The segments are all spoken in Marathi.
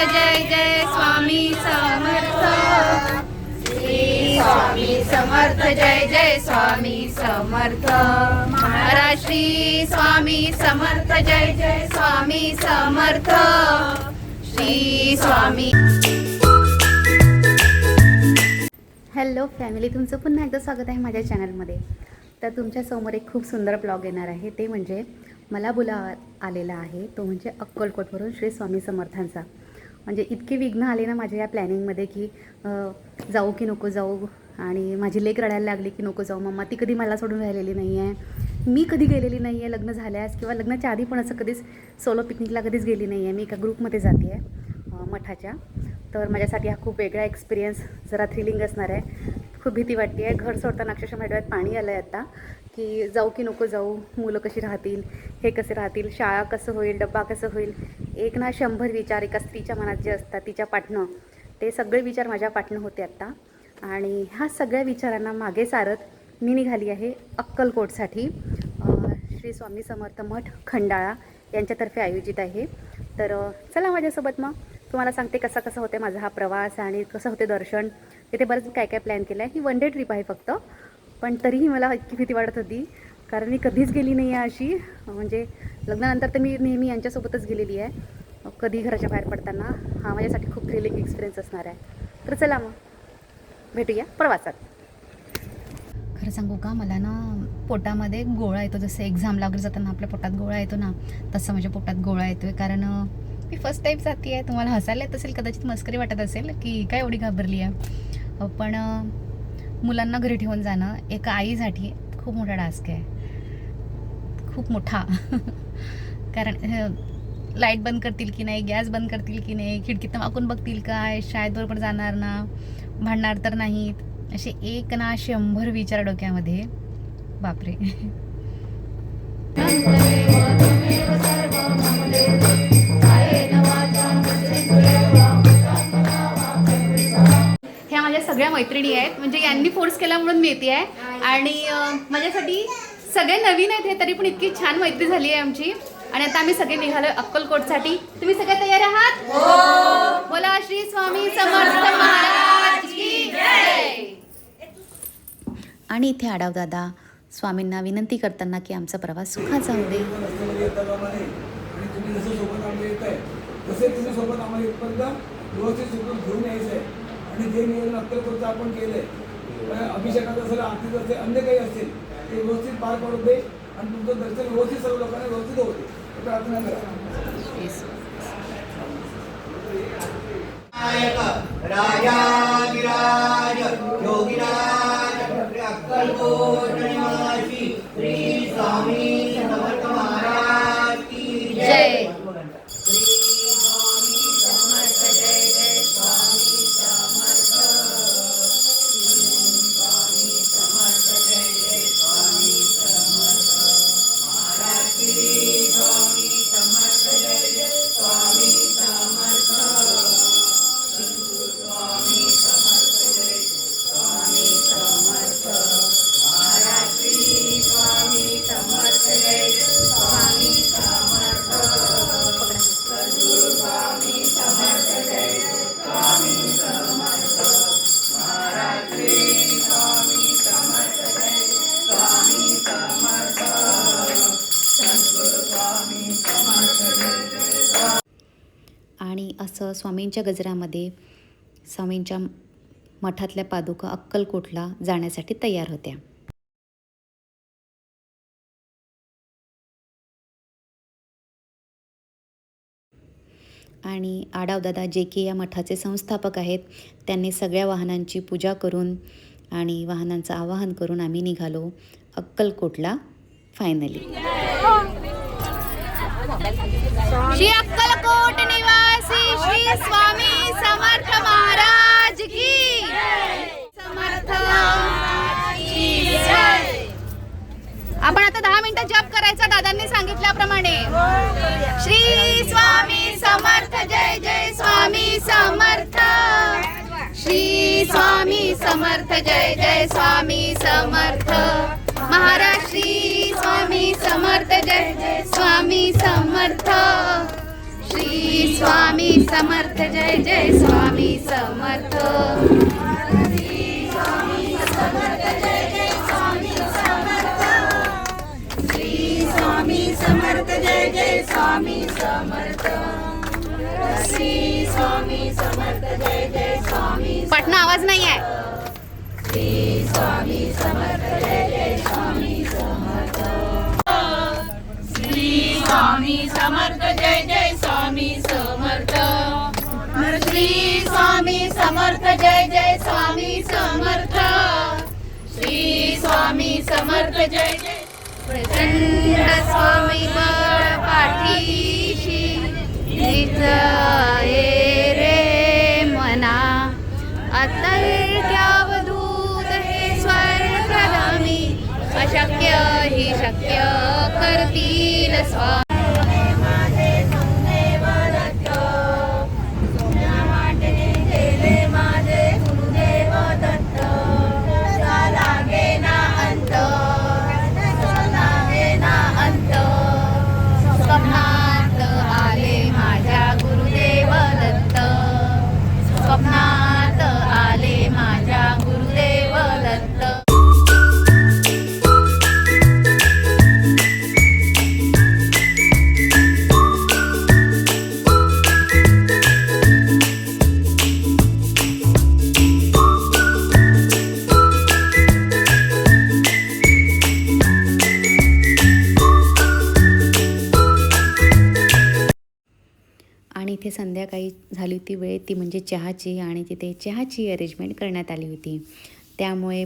जय जय स्वामी समर्थ। श्री स्वामी समर्थ जय जय स्वामी समर्थ। महाराज श्री स्वामी समर्थ जय जय स्वामी समर्थ। श्री स्वामी। हॅलो फॅमिली, तुमचं पुन्हा एकदा स्वागत आहे माझ्या चॅनलमध्ये। तर तुमच्यासमोर एक खूप सुंदर ब्लॉग येणार आहे, ते म्हणजे मला बोलावा आलेला आहे तो म्हणजे अक्कलकोटवरून श्री स्वामी समर्थांचा। म्हणजे इतके विघ्न आले ना माझ्या या प्लॅनिंगमध्ये की जाऊ की नको जाऊ, आणि माझी लेक रडायला लागली की नको जाऊ मम्मा, ती कधी मला सोडून राहिलेली नाही आहे, मी कधी गेलेली नाही आहे लग्न झाल्यास किंवा लग्नाच्या आधी पण असं कधीच सोलो पिकनिकला कधीच गेली नाही आहे। मी एका ग्रुपमध्ये जाते आहे मठाच्या, तर माझ्यासाठी हा खूप वेगळा एक्सपिरियन्स, जरा थ्रिलिंग असणार आहे। खूप भीती वाटते आहे, घर सोडताना अक्षरशः माझ्या डोळ्यात पाणी आलं आहे आता की जाऊ की नको जाऊ, मुलं कशी राहतील, हे कसे राहतील, शाळा कसं होईल, डब्बा कसं होईल, एक ना 100 विचार एका स्त्रीच्या मनात जे असतात तिच्या पाठनं, ते सगळे विचार माझ्या पाठनं होते आत्ता। आणि ह्या सगळ्या विचारांना मागे सारत मी निघाली आहे अक्कलकोटसाठी। श्री स्वामी समर्थ मठ खंडाळा यांच्यातर्फे आयोजित आहे। तर चला माझ्यासोबत, मग तुम्हाला सांगते कसा कसा होते माझा हा प्रवास आणि कसं होते दर्शन। तिथे बरंच काय काय प्लॅन केलं आहे, ही 1 डे ट्रिप आहे फक्त, पण तरीही मला इतकी भीती वाटत होती कारण मी कधीच गेली नाही आहे अशी। म्हणजे लग्नानंतर तर मी नेहमी यांच्यासोबतच गेलेली आहे, कधी घराच्या बाहेर पडताना। हा माझ्यासाठी खूप थ्रिलिंग एक्सपिरियन्स असणार आहे। तर चला मग भेटूया प्रवासात। खरं सांगू का, मला ना पोटामध्ये गोळा येतो, जसं एक्झामला वगैरे जाताना आपल्या पोटात गोळा येतो ना, तसं माझ्या पोटात गोळा येतो आहे। कारण मी फर्स्ट टाईम जाते आहे। तुम्हाला हसायला येत असेल, कदाचित मस्करी वाटत असेल की काय एवढी घाबरली आहे, पण मुलांना घरी ठेवून जाणं एका आईसाठी खूप मोठा टास्क आहे, खूप मोठा। कारण लाईट बंद करतील की नाही, गॅस बंद करतील की नाही, खिडकीतनं वाकून बघतील काय, शाळेत बरोबर जाणार ना, भांडणार तर नाहीत, असे एक ना 100 विचार डोक्यामध्ये। बापरे। ह्या माझ्या सगळ्या मैत्रिणी आहेत, म्हणजे यांनी फोर्स केला म्हणून मी येते आहे। आणि माझ्यासाठी सगळे नवीन आहेत हे, तरी पण इतकी छान मैत्री झाली आहे आमची। आणि आता आम्ही सगळे निघालो अक्कलकोटसाठी। तुम्ही सगळे तयार आहात? हो। बोला श्री स्वामी समर्थ महाराज की जय। आणि इथे आडाव दादा स्वामींना विनंती करताना की आमचा प्रवास सुखाचा जाऊ दे। आणि जे नियोजन अक्कलकोटचं आपण केलंय, अभिषेकाचं असेल, आरतीचं असेल, अन्य काही असेल ते व्यवस्थित पार पडू दे आणि तुमचं दर्शन व्यवस्थित सर्व लोकांना व्यवस्थित होऊ दे, प्रार्थना करा। राजाधिराज योगीराज अक्कलकोट निवासी श्री स्वामी समर्थ महाराज की जय। आणि असं स्वामींच्या गजरामध्ये स्वामींच्या मठातल्या पादुका अक्कलकोटला जाण्यासाठी तयार होत्या। आणि आडावदादा जे की या मठाचे संस्थापक आहेत, त्यांनी सगळ्या वाहनांची पूजा करून आणि वाहनांचं आवाहन करून आम्ही निघालो अक्कलकोटला फायनली। श्री अक्कलकोट निवासी श्री स्वामी समर्थ महाराज की समर्थ की जय। आपण आता 10 मिनिटं जप करायचा दादांनी सांगितल्याप्रमाणे। श्री स्वामी समर्थ जय जय स्वामी समर्थ। श्री स्वामी समर्थ जय जय स्वामी समर्थ। महाराज श्री स्वामी समर्थ जय जय स्वामी समर्थ। श्री स्वामी समर्थ समर्थ जय जय स्वामी समर्थ समर्थ जय जय स्वामी समर्थ श्री स्वामी समर्थ जय जय स्वामी पटना आवाज नाही आहे. श्री स्वामी समर्थ जय जय स्वामी समर्थ श्री स्वामी समर्थ जय जय स्वामी समर्थ श्री स्वामी समर्थ जय जय स्वामी समर्थ श्री स्वामी समर्थ जय जय प्रचंड स्वामी बळ पाठीशी निजये रे मना अतर्क्यावधूत हे स्वर्गगामी अशक्य ही शक्य करतील स्वामी स्वप्नात आले माझ्या गुरुदेव दत्त स्वप्नात आले माझ्या गुरुदेव दत्त आणि इथे संध्याकाळी झाली होती वेळ ती म्हणजे चहाची आणि तिथे चहाची अरेंजमेंट करण्यात आली होती. त्यामुळे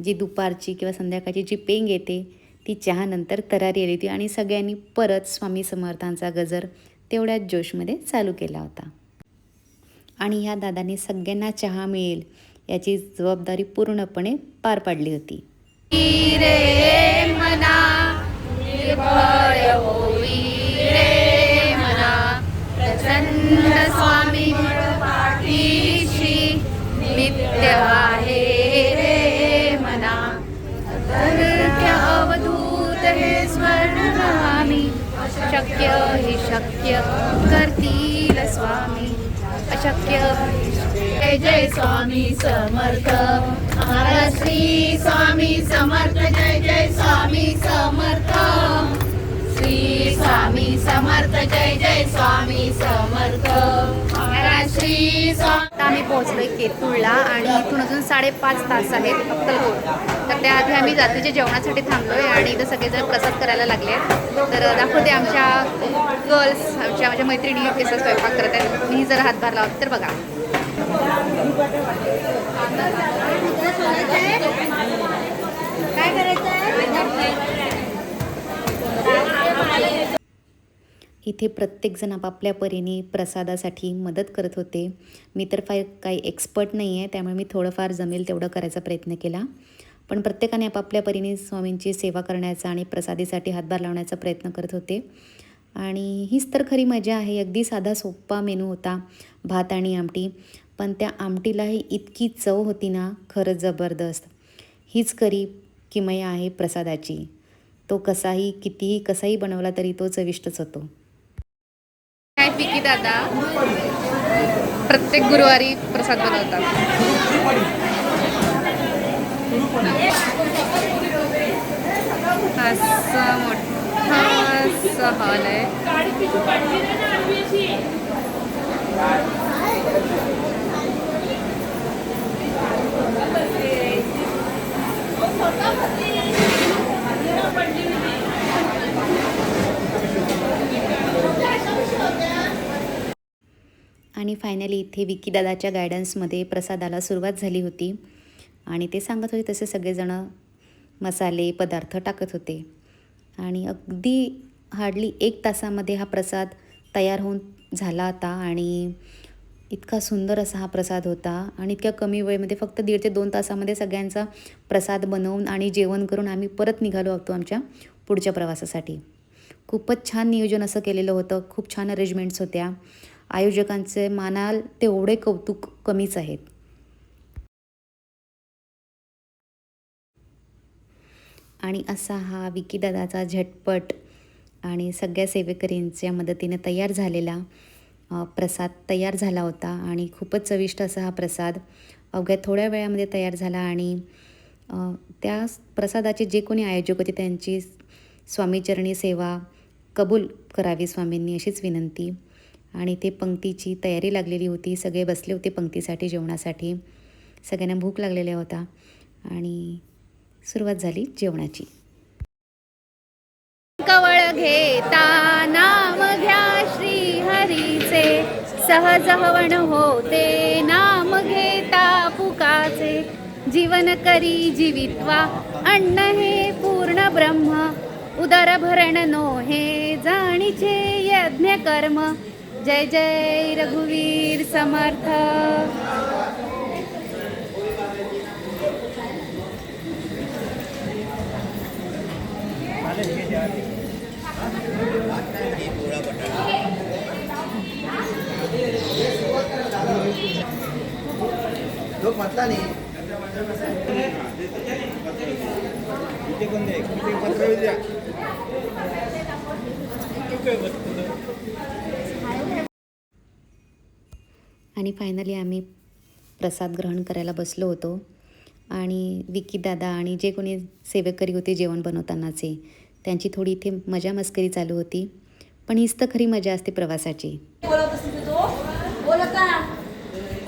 जी दुपारची किंवा संध्याकाळची जी पेंग येते ती चहानंतर तरारी आली होती आणि सगळ्यांनी परत स्वामी समर्थांचा गजर तेवढ्याच जोशमध्ये चालू केला होता. आणि ह्या दादांनी सगळ्यांना चहा मिळेल याची जबाबदारी पूर्णपणे पार पाडली होती. रे मना निर्भय होई रे मना प्रचंड स्वामी पाठीशी नित्य आहे रे मना अतर्क्य अवधूत हे स्वर्गगामी शक्य ही शक्य करतील स्वामी अशक्य जय जय स्वामी समर्थ महाराज श्री स्वामी समर्थ जय जय स्वामी समर्थ श्री स्वामी समर्थ जय जय स्वामी समर्थ महाराज श्री स्वामी. आता आम्ही पोहोचलोय केतुळला आणि इथून अजून 5.5 तास आहेत अक्कलकोट. तर त्याआधी आम्ही रात्रीच्या जेवणासाठी थांबलोय आणि इथं सगळेजण प्रसाद करायला लागले आहेत. तर दाखवते आमच्या गर्ल्स माझ्या मैत्रिणी इथे स्वयंपाक करत आहेत. मी जर हातभार लावते तर बघा. काय करायचं इथे प्रत्येकजण आपापल्या परीने प्रसादासाठी मदत करत होते. मी तर काही एक्सपर्ट नाही आहे त्यामुळे मी थोडंफार जमेल तेवढं करायचा प्रयत्न केला. पण प्रत्येकाने आपापल्या परीने स्वामींची सेवा करण्याचा आणि प्रसादीसाठी हातभार लावण्याचा प्रयत्न करत होते. आणि हीच तर खरी मजा आहे. अगदी साधा सोपा मेनू होता, भात आणि आमटी, पण त्या आमटीलाही इतकी चव होती ना, खरंच जबरदस्त. हीच खरी किमया आहे प्रसादाची. तो कसाही बनवला तरी तो चविष्टच होतो. काय विकी दादा प्रत्येक गुरुवारी प्रसाद बनवतात. असा मोठा असा हॉल आहे. आणि फायनली इथे विकी दादाच्या गायडन्समध्ये प्रसादाला सुरुवात झाली होती आणि ते सांगत होते तसे सगळेजणं मसाले पदार्थ टाकत होते. आणि अगदी हार्डली 1 तासामध्ये हा प्रसाद तयार होऊन झाला होता. आणि इतका सुंदर असा हा प्रसाद होता आणि इतक्या कमी वेळेमध्ये फक्त 1.5 ते 2 तासामध्ये सगळ्यांचा प्रसाद बनवून आणि जेवण करून आम्ही परत निघालो होतो आमच्या पुढच्या प्रवासासाठी. खूपच छान नियोजन असं केलेलं होतं. खूप छान अरेंजमेंट्स होत्या. आयोजकांचे मानाल तेवढे कौतुक कमीच आहेत. आणि असा हा विकी दादाचा झटपट आणि सगळ्या सेवेकरींच्या मदतीने तयार झालेला प्रसाद तयार झाला होता आणि खूपच चविष्ट असा हा प्रसाद अवघ्या थोड्या वेळामध्ये तयार झाला. आणि त्या प्रसादाचे जे कोणी आयोजक होते त्यांची स्वामीचरणी सेवा कबूल करावी स्वामींनी अशीच विनंती. आणि ते पंक्तीची तयारी लागलेली होती, सगळे बसले होते पंक्तीसाठी जेवणासाठी, सगळ्यांना भूक लागलेल्या होता आणि सुरुवात झाली जेवणाची. कवळ घेता नाम घ्या श्री हरीचे, सहज हवण होते नाम घेता पुकाचे. जीवन करी जीवित्वा अन्न हे पूर्ण ब्रह्म, उदर भरण नो हे जाणीचे यज्ञ कर्म. जय जय रघुवीर समर्थ. लोक म्हटला नाही आणि फायनली आम्ही प्रसाद ग्रहण करायला बसलो होतो. आणि विकी दादा आणि जे कोणी सेवेकरी होते जेवण बनवतानाचे, त्यांची थोडी इथे मजा मस्करी चालू होती. पण हीच तर खरी मजा असते प्रवासाची. बोलत असते तो बोलत का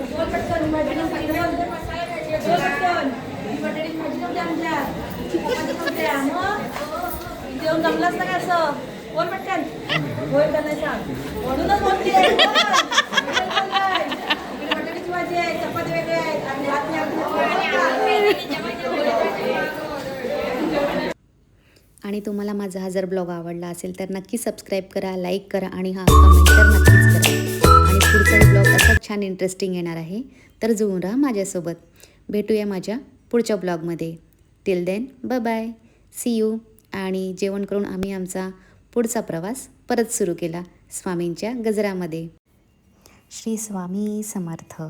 बोल पटकन भाजी नव्हती बोल पटकन ही बटाट्याची भाजी नव्हती आमच्या चपाती नव्हत्या मग जेवण जमलंच नाही असं बोल पटकन होय का नाही सांग म्हणूनच बोलते बटाट्याची भाजी आहे चपाती वेगळी आहे आणि भात आणि तुम्हाला माझा हा जर ब्लॉग आवडला असेल तर नक्की सबस्क्राईब करा, लाईक करा आणि हा कमेंट तर नक्कीच करा. आणि पुढचा ब्लॉग असाच छान इंटरेस्टिंग येणार आहे, तर जुळून राहा माझ्यासोबत. भेटूया माझ्या पुढच्या ब्लॉगमध्ये. Till then bye bye, see you. आणि जेवण करून आम्ही आमचा पुढचा प्रवास परत सुरू केला स्वामींच्या गजरामध्ये. श्री स्वामी समर्थ.